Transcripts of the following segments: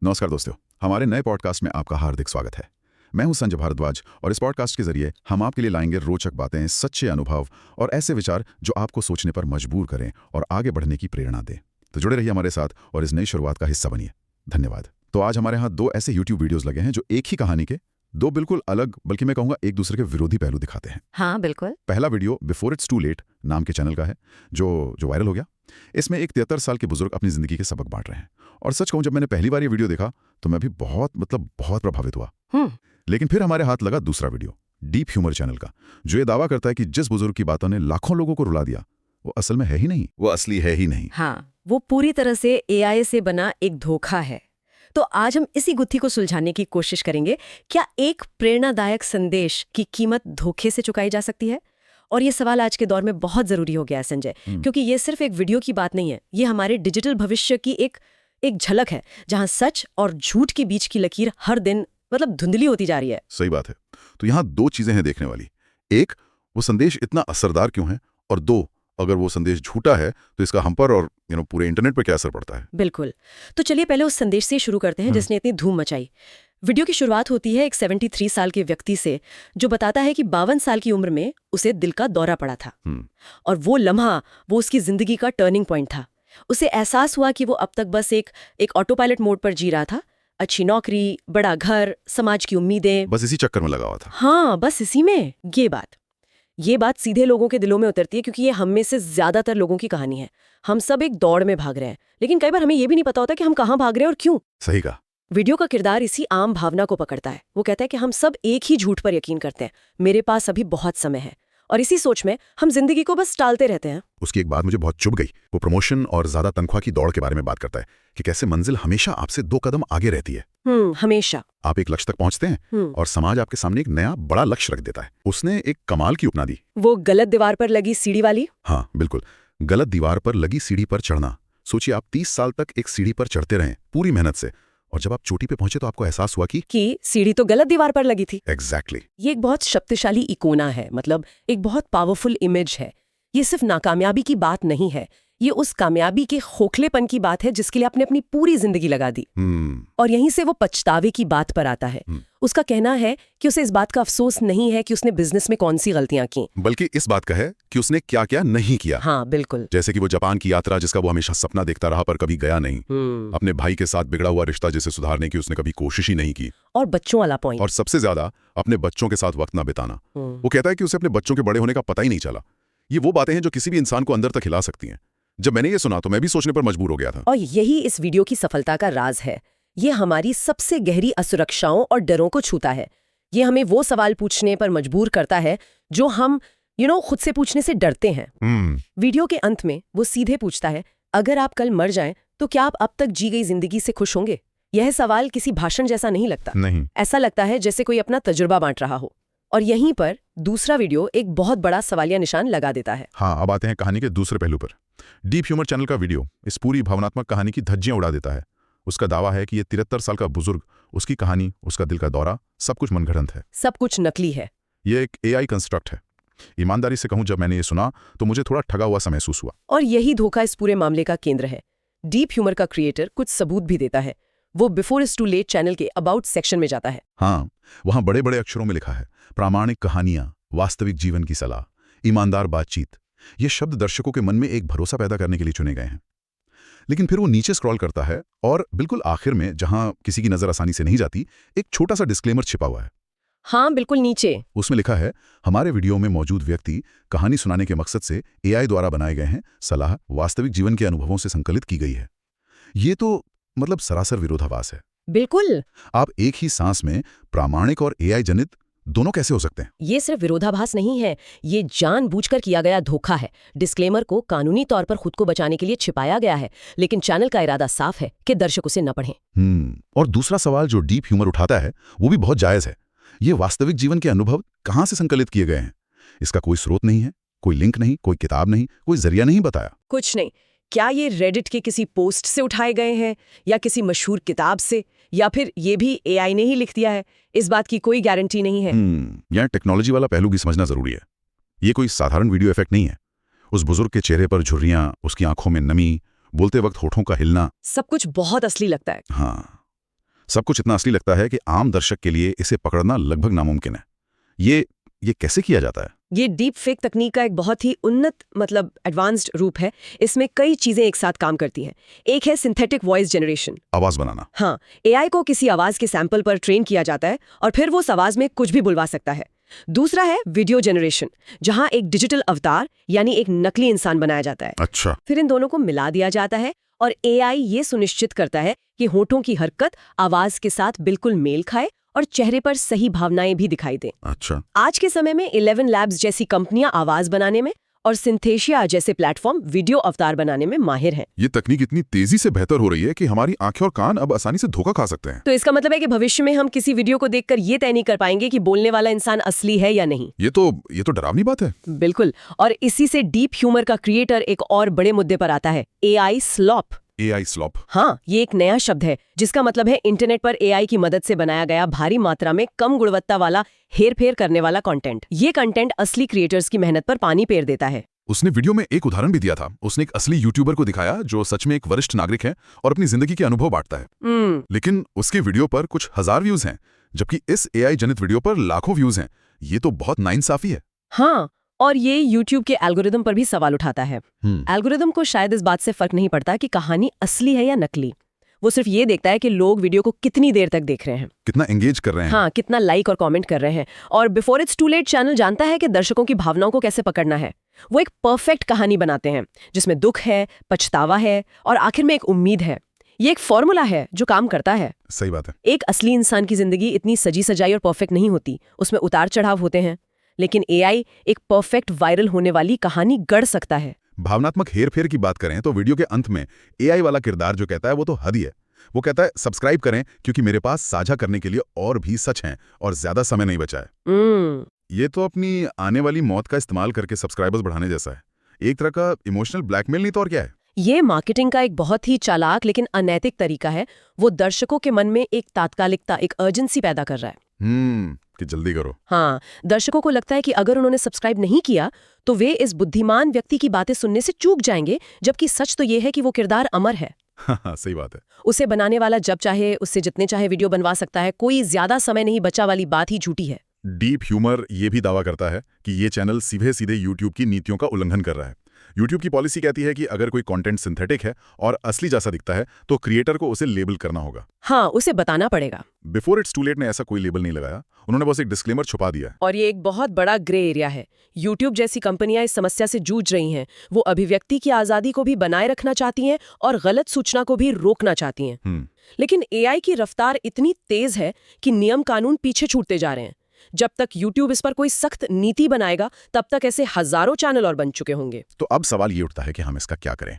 नमस्कार दोस्तों, हमारे नए पॉडकास्ट में आपका हार्दिक स्वागत है। मैं हूं संजय भारद्वाज और इस पॉडकास्ट के जरिए हम आपके लिए लाएंगे रोचक बातें, सच्चे अनुभव और ऐसे विचार जो आपको सोचने पर मजबूर करें और आगे बढ़ने की प्रेरणा दें। तो जुड़े रहिए हमारे साथ और इस नई शुरुआत का हिस्सा बनिए। धन्यवाद। तो आज हमारे यहाँ 2 ऐसे YouTube वीडियोस लगे हैं जो एक ही कहानी के 2 बिल्कुल अलग, बल्कि मैं कहूँगा एक दूसरे के विरोधी पहलू दिखाते हैं। हाँ बिल्कुल। पहला video before it's too late नाम के चैनल का है, जो वायरल हो गया। इसमें एक 73 साल के बुजुर्ग अपनी जिंदगी के सबक बांट रहे हैं। और सच कहूं, जब मैंने पहली बार ये वीडियो देखा तो मैं भी बहुत प्रभावित हुआ। लेकिन फिर हमारे हाथ लगा दूसरा वीडियो डीप ह्यूमर चैनल का, जो ये दावा करता है कि जिस बुजुर्ग की बातों ने लाखों लोगों को रुला दिया वो असल में है ही नहीं, वो असली है ही नहीं। हाँ, वो पूरी तरह से एआई से बना एक धोखा है। तो आज हम इसी गुत्थी को सुलझाने की कोशिश करेंगे। क्या एक प्रेरणादायक संदेश की कीमत धोखे से चुकाई जा सकती है? और ये सवाल आज के दौर में बहुत जरूरी हो गया है संजय, क्योंकि ये सिर्फ एक वीडियो की बात नहीं है, ये हमारे डिजिटल भविष्य की एक झलक है, जहां सच और झूठ के बीच की लकीर हर दिन धुंधली होती जा रही है। सही बात है। तो यहाँ 2 चीजें हैं देखने वाली। एक, वो संदेश इतना असरदार क्यों है, और 2, अगर वो संदेश झूठा है तो इसका हम पर और पूरे इंटरनेट पर क्या असर पड़ता है। बिल्कुल। तो चलिए पहले उस संदेश से शुरू करते हैं जिसने इतनी धूम मचाई। वीडियो की शुरुआत होती है एक 73 साल के व्यक्ति से, जो बताता है कि 52 साल की उम्र में उसे दिल का दौरा पड़ा था। और वो लम्हा वो उसकी जिंदगी का टर्निंग पॉइंट था। उसे एहसास हुआ कि वो अब तक बस एक ऑटो पायलट मोड पर जी रहा था। अच्छी नौकरी, बड़ा घर, समाज की उम्मीदें, बस इसी चक्कर में लगा हुआ था। हाँ, बस इसी में। ये बात सीधे लोगों के दिलों में उतरती है, क्योंकि ये हम में से ज्यादातर लोगों की कहानी है। हम सब एक दौड़ में भाग रहे हैं, लेकिन कई बार हमें ये भी नहीं पता होता कि हम कहाँ भाग रहे हैं और क्यों। सही कहा। वीडियो का किरदार इसी आम भावना को पकड़ता है। वो कहता है कि हम सब एक ही झूठ पर यकीन करते हैं, मेरे पास अभी बहुत समय है, और इसी सोच में हम जिंदगी को बस टालते रहते हैं। उसकी एक बात मुझे बहुत चुभ गई। वो प्रमोशन और ज्यादा तनख्वाह की दौड़ के बारे में बात करता है कि कैसे मंजिल हमेशा आपसे 2 कदम आगे रहती है। हमेशा आप एक लक्ष्य तक पहुंचते हैं और समाज आपके सामने एक नया बड़ा लक्ष्य रख देता है। उसने एक कमाल की उपमा दी, वो गलत दीवार पर लगी सीढ़ी वाली। हाँ बिल्कुल, गलत दीवार पर लगी सीढ़ी पर चढ़ना। सोचिए, आप 30 साल तक एक सीढ़ी पर चढ़ते रहे पूरी मेहनत से, और जब आप चोटी पे पहुंचे तो आपको एहसास हुआ कि सीढ़ी तो गलत दीवार पर लगी थी। एग्जैक्टली। ये एक बहुत शक्तिशाली इकोना है, एक बहुत पावरफुल इमेज है। ये सिर्फ नाकामयाबी की बात नहीं है, ये उस कामयाबी के खोखलेपन की बात है जिसके लिए आपने अपनी पूरी जिंदगी लगा दी। और यहीं से वो पछतावे की बात पर आता है। उसका कहना है कि उसे इस बात का अफसोस नहीं है कि उसने बिजनेस में कौन सी गलतियां की, बल्कि इस बात का है कि उसने क्या क्या नहीं किया। हाँ बिल्कुल। जैसे कि वो जापान की यात्रा जिसका वो हमेशा सपना देखता रहा पर कभी गया नहीं। अपने भाई के साथ बिगड़ा हुआ रिश्ता जिसे सुधारने की उसने कभी कोशिश ही नहीं की। और बच्चों वाला पॉइंट, और सबसे ज्यादा अपने बच्चों के साथ वक्त ना बिताना। वो कहता है कि उसे अपने बच्चों के बड़े होने का पता ही नहीं चला। ये वो बातें हैं जो किसी भी इंसान को अंदर तक हिला सकती हैं। जब मैंने ये सुना तो मैं भी सोचने पर मजबूर हो गया था। और यही इस वीडियो की सफलता का राज है। ये हमारी सबसे गहरी असुरक्षाओं और डरों को छूता है। ये हमें वो सवाल पूछने पर मजबूर करता है जो हम खुद से पूछने से डरते हैं। वीडियो के अंत में वो सीधे पूछता है, अगर आप कल मर जाएं तो क्या आप अब तक जी गई जिंदगी से खुश होंगे? यह सवाल किसी भाषण जैसा नहीं लगता। नहीं। ऐसा लगता है जैसे कोई अपना तजुर्बा बांट रहा हो। और यहीं पर दूसरा वीडियो एक बहुत बड़ा सवालिया निशान लगा देता है। हाँ, अब आते हैं कहानी के दूसरे पहलू पर। डीप ह्यूमर चैनल का वीडियो इस पूरी भावनात्मक कहानी की धज्जियां उड़ा देता है। उसका दावा है कि ये 73 साल का बुजुर्ग, उसकी कहानी, उसका दिल का दौरा, सब कुछ मनगढ़ंत है, सब कुछ नकली है। ये एक एआई कंस्ट्रक्ट है। ईमानदारी से कहूं, जब मैंने ये सुना तो मुझे थोड़ा ठगा हुआ सा महसूस हुआ। और यही धोखा इस पूरे मामले का केंद्र है। डीप ह्यूमर का क्रिएटर कुछ सबूत भी देता है। वो before it's too late channel के अबाउट सेक्शन में जाता है। हाँ, वहां बड़े बड़े अक्षरों में लिखा है, प्रामाणिक कहानियां, वास्तविक जीवन की सलाह, ईमानदार बातचीत। ये शब्द दर्शकों के मन में एक भरोसा पैदा करने के लिए चुने गए हैं। लेकिन फिर वो नीचे स्क्रॉल करता है और बिल्कुल आखिर में, जहां किसी की नजर आसानी से नहीं जाती, एक छोटा सा डिस्क्लेमर छिपा हुआ है। हाँ बिल्कुल नीचे। उसमें लिखा है, हमारे वीडियो में मौजूद व्यक्ति कहानी सुनाने के मकसद से एआई द्वारा बनाए गए हैं, सलाह वास्तविक जीवन के अनुभवों से संकलित की गई है। ये तो सरासर विरोधाभास है। बिल्कुल। आप एक ही सांस में प्रामाणिक और एआई जनित दोनों कैसे हो सकते हैं? ये सिर्फ विरोधाभास नहीं है, ये जानबूझकर किया गया धोखा है। डिस्क्लेमर को कानूनी तौर पर खुद को बचाने के लिए छिपाया गया है, लेकिन चैनल का इरादा साफ है कि दर्शक उसे न पढ़ें। और दूसरा सवाल जो डीप ह्यूमर उठाता है वो भी बहुत जायज है। ये वास्तविक जीवन के अनुभव कहाँ से संकलित किए गए हैं? इसका कोई स्रोत नहीं है, कोई लिंक नहीं, कोई किताब नहीं, कोई जरिया नहीं बताया, कुछ नहीं। क्या ये रेडिट के किसी पोस्ट से उठाए गए हैं, या किसी मशहूर किताब से, या फिर ये भी एआई ने ही लिख दिया है? इस बात की कोई गारंटी नहीं है। यहाँ टेक्नोलॉजी वाला पहलू भी समझना जरूरी है। ये कोई साधारण वीडियो इफेक्ट नहीं है। उस बुजुर्ग के चेहरे पर झुर्रियां, उसकी आंखों में नमी, बोलते वक्त होठों का हिलना, सब कुछ बहुत असली लगता है। हाँ, सब कुछ इतना असली लगता है कि आम दर्शक के लिए इसे पकड़ना लगभग नामुमकिन है। ये कैसे किया जाता है? ये डीप फेक तकनीक का एक बहुत ही उन्नत मतलब एडवांस्ड रूप है। इसमें कई चीजें एक साथ काम करती हैं। एक है सिंथेटिक वॉइस जनरेशन। आवाज बनाना। हाँ, एआई को किसी आवाज के सैंपल पर ट्रेन किया जाता है और फिर वो उस आवाज में कुछ भी बुलवा सकता है। दूसरा है वीडियो जनरेशन, जहां एक डिजिटल अवतार यानी एक नकली इंसान बनाया जाता है। अच्छा। फिर इन दोनों को मिला दिया जाता है और एआई ये सुनिश्चित करता है कि होठों की हरकत आवाज के साथ बिल्कुल मेल खाए और चेहरे पर सही भावनाएं भी दिखाई दें। अच्छा। आज के समय में 11 लैब्स जैसी कंपनियां आवाज बनाने में और सिंथेशिया जैसे प्लेटफॉर्म वीडियो अवतार बनाने में माहिर हैं। ये तकनीक इतनी तेजी से बेहतर हो रही है कि हमारी आंखें और कान अब आसानी से धोखा खा सकते हैं। तो इसका मतलब है कि भविष्य में हम किसी वीडियो को देखकर ये तय नहीं कर पाएंगे कि बोलने वाला इंसान असली है या नहीं। ये तो डरावनी बात है। बिल्कुल। और इसी से डीप ह्यूमर का क्रिएटर एक और बड़े मुद्दे पर आता है, एआई स्लॉप। AI slope. हाँ, ये एक नया शब्द है जिसका मतलब है इंटरनेट पर एआई की मदद से बनाया गया भारी मात्रा में कम गुणवत्ता वाला हेरफेर करने वाला कंटेंट। ये कंटेंट असली क्रिएटर्स की मेहनत पर पानी फेर देता है। उसने वीडियो में एक उदाहरण भी दिया था। उसने एक असली यूट्यूबर को दिखाया जो सच में एक वरिष्ठ नागरिक है और अपनी जिंदगी के अनुभव बांटता है। लेकिन उसके वीडियो पर कुछ हजार व्यूज हैं, जबकि इस एआई जनित वीडियो पर लाखों व्यूज हैं। ये तो बहुत नाइंसाफी है। हाँ, और ये YouTube के एल्गोरिदम पर भी सवाल उठाता है। एल्गोरिदम को शायद इस बात से फर्क नहीं पड़ता कि कहानी असली है या नकली। वो सिर्फ ये देखता है कि लोग वीडियो को कितनी देर तक देख रहे हैं, कितना एंगेज कर रहे हैं। हाँ, कितना लाइक और कमेंट कर रहे हैं। और before it's too late channel जानता है कि दर्शकों की भावनाओं को कैसे पकड़ना है। वो एक परफेक्ट कहानी बनाते हैं जिसमें दुख है, पछतावा है और आखिर में एक उम्मीद है। ये एक फॉर्मूला है जो काम करता है। सही बात है। एक असली इंसान की जिंदगी इतनी सजी सजाई और परफेक्ट नहीं होती, उसमें उतार चढ़ाव होते हैं। लेकिन एआई एक परफेक्ट वायरल होने वाली कहानी गढ़ सकता है। भावनात्मक हेरफेर की बात करें तो वीडियो के अंत में एआई वाला किरदार जो कहता है वो तो हद ही है। वो कहता है सब्सक्राइब करें क्योंकि मेरे पास साझा करने के लिए और भी सच हैं और ज्यादा समय नहीं बचा है। ये तो अपनी आने वाली मौत का इस्तेमाल करके सब्सक्राइबर्स बढ़ाने जैसा है। एक तरह का इमोशनल ब्लैकमेल नहीं तो और क्या है। ये मार्केटिंग का एक बहुत ही चालाक लेकिन अनैतिक तरीका है। वो दर्शकों के मन में एक तात्कालिकता, एक अर्जेंसी पैदा कर रहा है कि जल्दी करो। हाँ, दर्शकों को लगता है कि अगर उन्होंने सब्सक्राइब नहीं किया तो वे इस बुद्धिमान व्यक्ति की बातें सुनने से चूक जाएंगे, जबकि सच तो ये है कि वो किरदार अमर है। सही बात है। उसे बनाने वाला जब चाहे उससे जितने चाहे वीडियो बनवा सकता है। कोई ज्यादा समय नहीं बचा वाली बात ही झूठी है। डीप ह्यूमर ये भी दावा करता है कि ये चैनल सीधे सीधे यूट्यूब की नीतियों का उल्लंघन कर रहा है। यूट्यूब की पॉलिसी कहती है कि अगर कोई कंटेंट सिंथेटिक है और असली जैसा दिखता है तो क्रिएटर को उसे लेबल करना होगा। हाँ, उसे बताना पड़ेगा। बिफोर इट्स टू लेट ने ऐसा कोई लेबल नहीं लगाया। उन्होंने बस एक डिस्क्लेमर छुपा दिया। और ये एक बहुत बड़ा ग्रे एरिया है। यूट्यूब जैसी कंपनियां इस समस्या से जूझ रही हैं। वो अभिव्यक्ति की आजादी को भी बनाए रखना चाहती हैं और गलत सूचना को भी रोकना चाहती हैं। लेकिन एआई की रफ्तार इतनी तेज है कि नियम कानून पीछे छूटते जा रहे हैं। जब तक YouTube इस पर कोई सख्त नीति बनाएगा तब तक ऐसे हजारों चैनल और बन चुके होंगे। तो अब सवाल ये उठता है कि हम इसका क्या करें।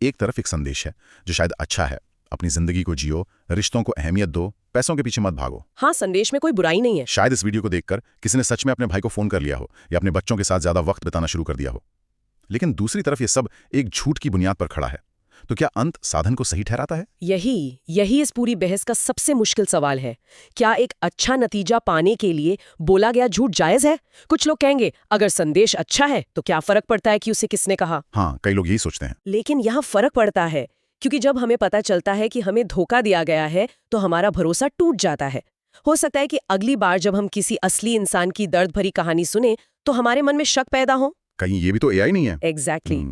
एक तरफ एक संदेश है जो शायद अच्छा है, अपनी जिंदगी को जियो, रिश्तों को अहमियत दो, पैसों के पीछे मत भागो। हाँ, संदेश में कोई बुराई नहीं है। शायद इस वीडियो को देखकर किसी ने सच में अपने भाई को फोन कर लिया हो या अपने बच्चों के साथ ज्यादा वक्त बिताना शुरू कर दिया हो। लेकिन दूसरी तरफ ये सब एक झूठ की बुनियाद पर खड़ा है। तो क्या अंत साधन को सही ठहराता है? यही इस पूरी बहस का सबसे मुश्किल सवाल है। क्या एक अच्छा नतीजा पाने के लिए बोला गया झूठ जायज है? कुछ लोग कहेंगे अगर संदेश अच्छा है तो क्या फर्क पड़ता है कि उसे किसने कहा। हाँ, कई लोग यही सोचते हैं। लेकिन यहाँ फर्क पड़ता है, क्योंकि जब हमें पता चलता है कि हमें धोखा दिया गया है तो हमारा भरोसा टूट जाता है। हो सकता है कि अगली बार जब हम किसी असली इंसान की दर्द भरी कहानी सुने तो हमारे मन में शक पैदा हो, कहीं ये भी तो एआई नहीं है। एग्जैक्टली।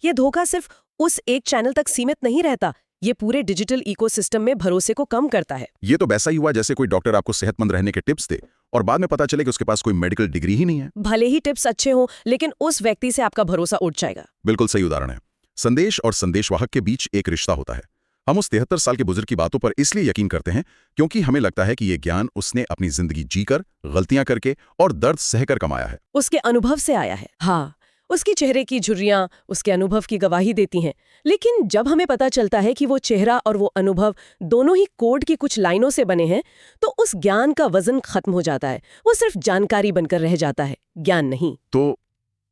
ये धोखा सिर्फ उस एक चैनल तक सीमित नहीं रहता, ये पूरे डिजिटल इकोसिस्टम में भरोसे को कम करता है। ये तो वैसा ही हुआ जैसे कोई डॉक्टर आपको सेहतमंद रहने के टिप्स दे और बाद में पता चले कि उसके पास कोई मेडिकल डिग्री ही नहीं है। भले ही टिप्स अच्छे हों, लेकिन उस व्यक्ति से आपका भरोसा उठ जाएगा। बिल्कुल सही उदाहरण है। संदेश और संदेशवाहक के बीच एक रिश्ता होता है। हम उस 73 साल के बुजुर्ग की बातों पर इसलिए यकीन करते हैं क्योंकि हमें लगता है कि ये ज्ञान उसने अपनी जिंदगी जीकर, गलतियां करके और दर्द सहकर कमाया है। उसके अनुभव से आया है। हाँ, उसकी चेहरे की झुर्रियां उसके अनुभव की गवाही देती हैं। लेकिन जब हमें पता चलता है कि वो चेहरा और वो अनुभव दोनों ही कोड की कुछ लाइनों से बने हैं, तो उस ज्ञान का वजन खत्म हो जाता है। वो सिर्फ जानकारी बनकर रह जाता है, ज्ञान नहीं। तो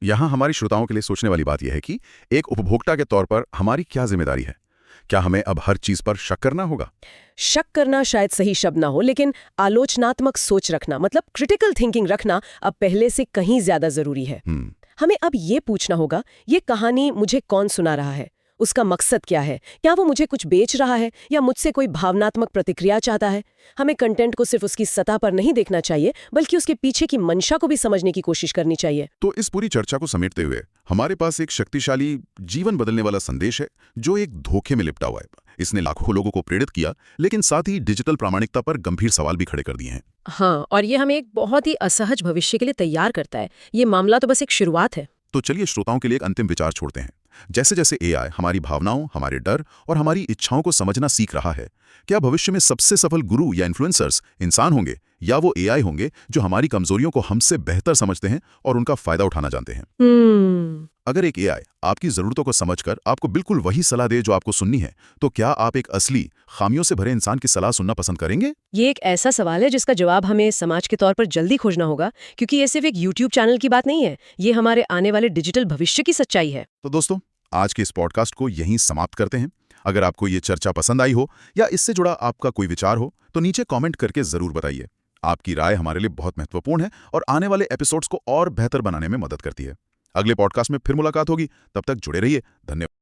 यहाँ हमारी श्रोताओं के लिए सोचने वाली बात यह है कि एक उपभोक्ता के तौर पर हमारी क्या जिम्मेदारी है? क्या हमें अब हर चीज पर शक करना होगा? शक करना शायद सही शब्द ना हो, लेकिन आलोचनात्मक सोच रखना, मतलब क्रिटिकल थिंकिंग रखना अब पहले से कहीं ज्यादा जरूरी है। हमें अब ये पूछना होगा, ये कहानी मुझे कौन सुना रहा है? उसका मकसद क्या है? क्या वो मुझे कुछ बेच रहा है या मुझसे कोई भावनात्मक प्रतिक्रिया चाहता है? हमें कंटेंट को सिर्फ उसकी सतह पर नहीं देखना चाहिए, बल्कि उसके पीछे की मंशा को भी समझने की कोशिश करनी चाहिए। तो इस पूरी चर्चा को समेटते हुए हमारे पास एक शक्तिशाली, जीवन बदलने वाला संदेश है जो एक धोखे में लिपटा हुआ है। इसने लाखों लोगों को प्रेरित किया, लेकिन साथ ही डिजिटल प्रामाणिकता पर गंभीर सवाल भी खड़े कर दिए हैं। हाँ, और ये हमें एक बहुत ही असहज भविष्य के लिए तैयार करता है। ये मामला तो बस एक शुरुआत है। तो चलिए श्रोताओं के लिए एक अंतिम विचार छोड़ते हैं। जैसे जैसे एआई हमारी भावनाओं, हमारे डर और हमारी इच्छाओं को समझना सीख रहा है, क्या भविष्य में सबसे सफल गुरु या इन्फ्लुएंसर्स इंसान होंगे या वो एआई होंगे जो हमारी कमजोरियों को हमसे बेहतर समझते हैं और उनका फायदा उठाना जानते हैं? अगर एक एआई आपकी जरूरतों को समझकर आपको बिल्कुल वही सलाह दे जो आपको सुननी है, तो क्या आप एक असली, खामियों से भरे इंसान की सलाह सुनना पसंद करेंगे? ये एक ऐसा सवाल है जिसका जवाब हमें समाज के तौर पर जल्दी खोजना होगा, क्योंकि ये सिर्फ एक YouTube चैनल की बात नहीं है। ये हमारे आने वाले डिजिटल भविष्य की सच्चाई है। तो दोस्तों, आज के इस पॉडकास्ट को यहीं समाप्त करते हैं। अगर आपको ये चर्चा पसंद आई हो या इससे जुड़ा आपका कोई विचार हो, तो नीचे कमेंट करके जरूर बताइए। आपकी राय हमारे लिए बहुत महत्वपूर्ण है और आने वाले एपिसोड्स को और बेहतर बनाने में मदद करती है। अगले पॉडकास्ट में फिर मुलाकात होगी, तब तक जुड़े रहिए। धन्यवाद।